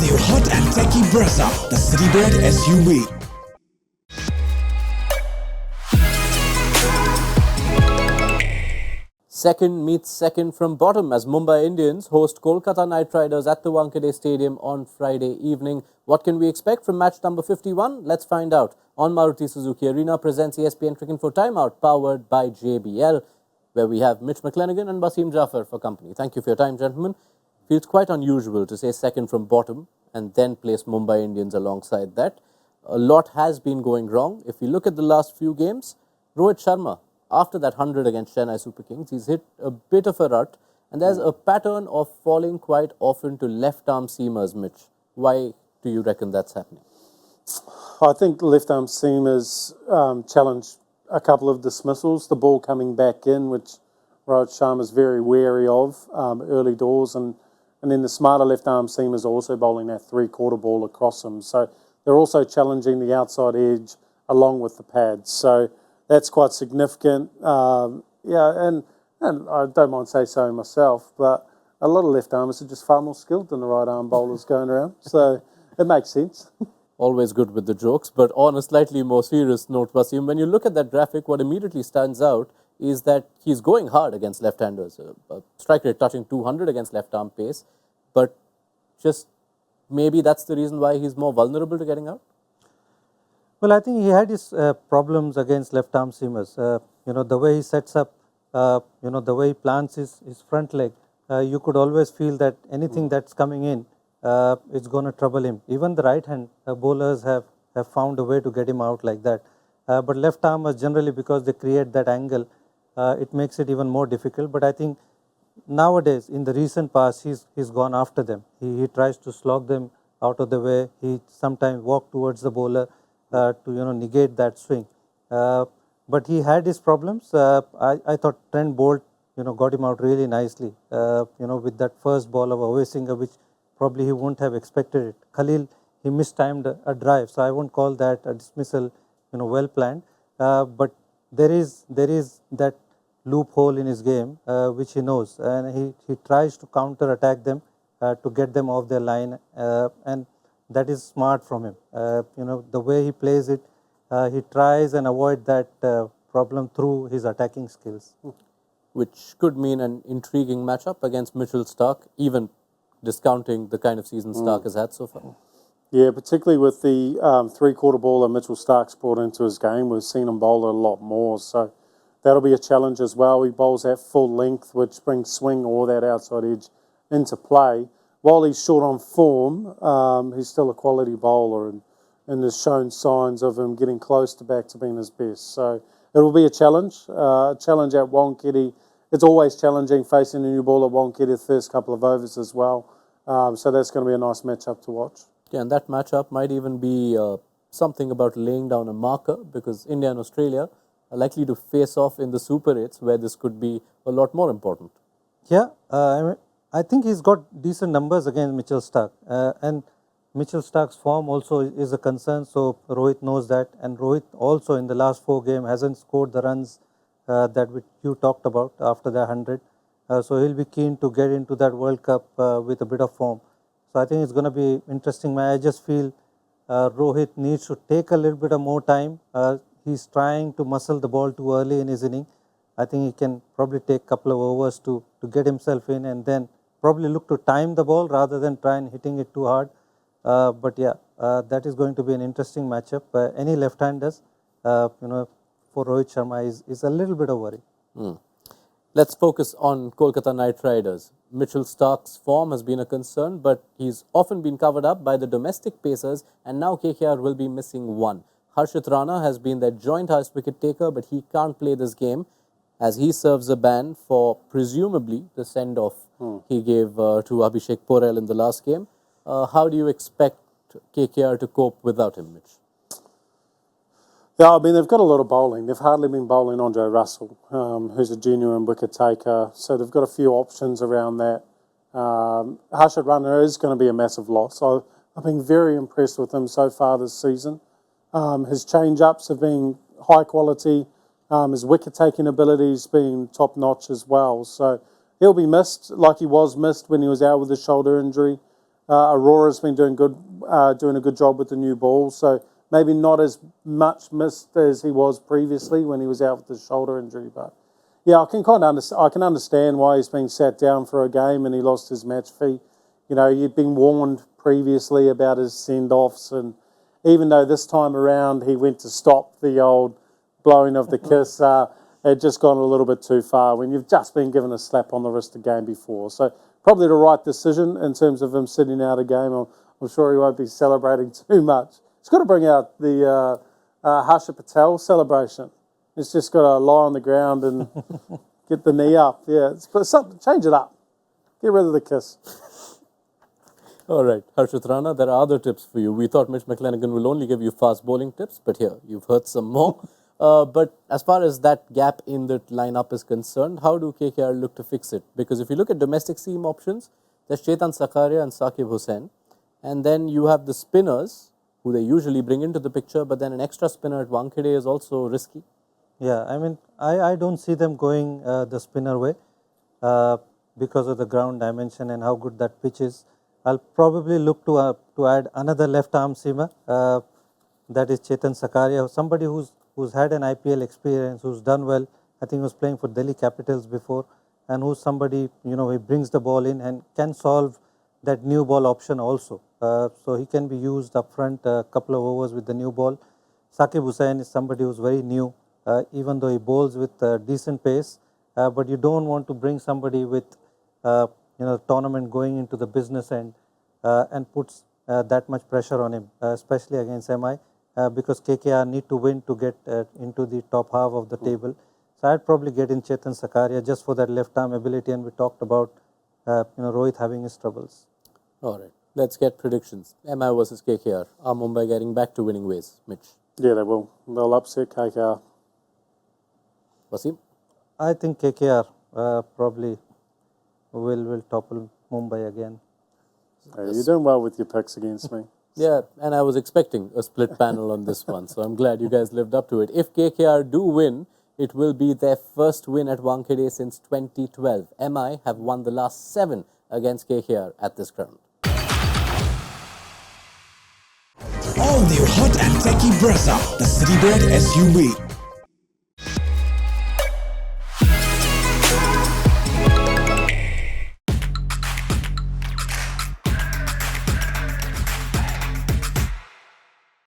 new hot and techy Brezza, the Citybird SUV. Second meets second from bottom as Mumbai Indians host Kolkata Knight Riders at the Wankhede Stadium on Friday evening. What can we expect from match number 51? Let's find out. On Maruti Suzuki Arena presents ESPNcricinfo Timeout, powered by JBL, where we have Mitch McClenaghan and Basim Jaffer for company. Thank you for your time, gentlemen. Feels quite unusual to say second from bottom and then place Mumbai Indians alongside that. A lot has been going wrong. If we look at the last few games, Rohit Sharma, after that 100 against Chennai Super Kings, he's hit a bit of a rut, and there's a pattern of falling quite often to left-arm seamers, Mitch. Why do you reckon that's happening? I think left-arm seamers challenge a couple of dismissals, the ball coming back in, which Rohit Sharma's very wary of early doors, and then the smarter left-arm seamers are also bowling that three-quarter ball across them. So they're also challenging the outside edge along with the pads. So that's quite significant. And I don't mind say so myself, but a lot of left-armers are just far more skilled than the right-arm bowlers going around. So it makes sense. Always good with the jokes, but on a slightly more serious note, Wasim, when you look at that graphic, what immediately stands out is that he's going hard against left-handers. A strike rate touching 200 against left-arm pace, but just maybe that's the reason why he's more vulnerable to getting out? Well, I think he had his problems against left-arm seamers. The way he sets up, the way he plants his front leg, you could always feel that anything that's coming in, it's going to trouble him. Even the right-hand bowlers have found a way to get him out like that. But left-armers generally, because they create that angle, it makes it even more difficult. But I think nowadays, in the recent past, he's gone after them. He tries to slog them out of the way. He sometimes walks towards the bowler to negate that swing. But he had his problems. I thought Trent Bolt got him out really nicely. With that first ball of away singer, which probably he wouldn't have expected it. Khalil, he mistimed a drive, so I won't call that a dismissal, well planned. But there is that loophole in his game which he knows, and he tries to counter attack them to get them off their line, and that is smart from him. The way he plays it, he tries and avoid that problem through his attacking skills. Which could mean an intriguing matchup against Mitchell Starc, even discounting the kind of season Starc has had so far. Yeah, particularly with the three-quarter bowler Mitchell Starc's brought into his game, we've seen him bowl a lot more. So that'll be a challenge as well. He bowls at full length, which brings swing or that outside edge into play. While he's short on form, he's still a quality bowler and has shown signs of him getting close to back to being his best. So it will be a challenge at Wankhede. It's always challenging facing a new ball at Wankhede the first couple of overs as well. So that's going to be a nice matchup to watch. Yeah, and that matchup might even be something about laying down a marker, because India and Australia are likely to face off in the Super 8s, where this could be a lot more important. Yeah, I think he's got decent numbers against Mitchell Starc, and Mitchell Starc's form also is a concern, so Rohit knows that, and Rohit also in the last 4 games hasn't scored the runs that you talked about after the 100, so he'll be keen to get into that World Cup with a bit of form. So I think it's going to be interesting. I just feel Rohit needs to take a little bit of more time. He's trying to muscle the ball too early in his inning. I think he can probably take a couple of overs to get himself in, and then probably look to time the ball rather than try and hitting it too hard. But yeah, that is going to be an interesting matchup. Any left-handers, for Rohit Sharma is a little bit of worry. Let's focus on Kolkata Knight Riders. Mitchell Starc's form has been a concern, but he's often been covered up by the domestic pacers, and now KKR will be missing one. Harshit Rana has been their joint highest wicket taker, but he can't play this game as he serves a ban for presumably the send-off he gave to Abhishek Porel in the last game. How do you expect KKR to cope without him, Mitch? Yeah, I mean, they've got a lot of bowling. They've hardly been bowling Andre Russell, who's a genuine wicket taker. So they've got a few options around that. Harshit Rana is going to be a massive loss. I've been very impressed with him so far this season. His change-ups have been high quality. His wicket-taking abilities being top-notch as well. So he'll be missed like he was missed when he was out with a shoulder injury. Aurora's been doing a good job with the new ball, so maybe not as much missed as he was previously when he was out with the shoulder injury. But yeah, I can understand why he's being sat down for a game and he lost his match fee. You know, you'd been warned previously about his send-offs, and even though this time around he went to stop the old blowing of the kiss, it just gone a little bit too far when you've just been given a slap on the wrist the game before. So probably the right decision in terms of him sitting out a game. I'm sure he won't be celebrating too much. He's got to bring out the Harsha Patel celebration. He's just got to lie on the ground and get the knee up. Yeah, change it up. Get rid of the kiss. All right, Harshit Rana, there are other tips for you. We thought Mitch McClenaghan will only give you fast bowling tips, but here, you've heard some more. But as far as that gap in the lineup is concerned, how do KKR look to fix it? Because if you look at domestic seam options, there's Chetan Sakaria and Saqib Hussain. And then you have the spinners, who they usually bring into the picture, but then an extra spinner at Wankhede is also risky. Yeah, I mean, I don't see them going the spinner way because of the ground dimension and how good that pitch is. I'll probably look to add another left-arm seamer, that is Chetan Sakaria, somebody who's had an IPL experience, who's done well. I think he was playing for Delhi Capitals before, and who's somebody, you know, he brings the ball in and can solve that new ball option also. So he can be used up front a couple of overs with the new ball. Saqib Hussain is somebody who's very new, even though he bowls with decent pace, but you don't want to bring somebody with tournament going into the business end and puts that much pressure on him, especially against MI, because KKR need to win to get into the top half of the table. So I'd probably get in Chetan Sakaria just for that left arm ability, and we talked about Rohit having his troubles. All right, let's get predictions. MI versus KKR. Are Mumbai getting back to winning ways, Mitch? Yeah, they will. They'll upset KKR. Wasim? I think KKR probably will topple Mumbai again. Hey, you're doing well with your picks against me. Yeah, and I was expecting a split panel on this one, so I'm glad you guys lived up to it. If KKR do win, it will be their first win at Wankhede since 2012. MI have won the last 7 against KKR at this ground. All new hot and techy Brezza, the Citybird SUV.